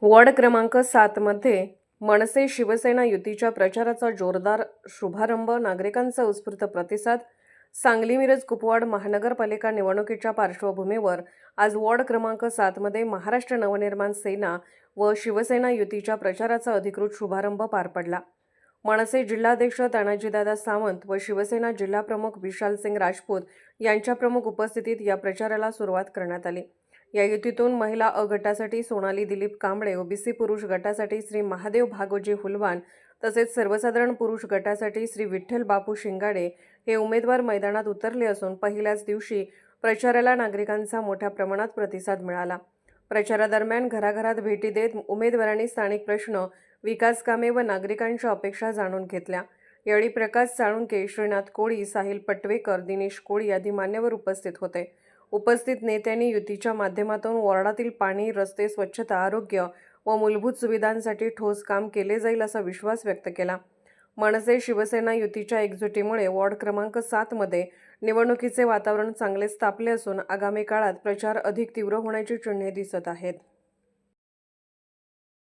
Ward क्रमांक 7 मध्ये मनसे शिवसेना युतीच्या प्रचाराचा जोरदार शुभारंभ, नागरिकांचा उत्स्फूर्त प्रतिसाद. सांगली मिरज कुपवाड महानगरपालिका निवडणुकीच्या पार्श्वभूमीवर आज वॉर्ड क्रमांक 7 मध्ये महाराष्ट्र नवनिर्माण सेना व शिवसेना युतीच्या प्रचाराचा अधिकृत शुभारंभ पार पडला. मनसे जिल्हाध्यक्ष तानाजीदादा सावंत व शिवसेना जिल्हाप्रमुख विशालसिंग राजपूत यांच्या प्रमुख उपस्थितीत या प्रचाराला सुरुवात करण्यात आली. या युतीतून महिला अ गटासाठी सोनाली दिलीप कांबळे, ओबीसी पुरुष गटासाठी श्री महादेव भागोजी हुलवान तसेच सर्वसाधारण पुरुष गटासाठी श्री विठ्ठल बापू शिंगाडे हे उमेदवार मैदानात उतरले असून पहिल्याच दिवशी प्रचाराला नागरिकांचा मोठ्या प्रमाणात प्रतिसाद मिळाला. प्रचारादरम्यान घराघरात भेटी देत उमेदवारांनी स्थानिक प्रश्न, विकास कामे व नागरिकांच्या अपेक्षा जाणून घेतल्या. यावेळी प्रकाश साळुंके, श्रीनाथ कोळी, साहिल पटवेकर, दिनेश कोळी आदी मान्यवर उपस्थित होते. उपस्थित नेत्यांनी युतीच्या माध्यमातून वॉर्डातील पाणी, रस्ते, स्वच्छता, आरोग्य व मूलभूत सुविधांसाठी ठोस काम केले जाईल असा विश्वास व्यक्त केला. मनसे शिवसेना युतीच्या एकजुटीमुळे वॉर्ड क्रमांक 7 मध्ये निवडणुकीचे वातावरण चांगलेच तापले असून आगामी काळात प्रचार अधिक तीव्र होण्याची चिन्हे दिसत आहेत.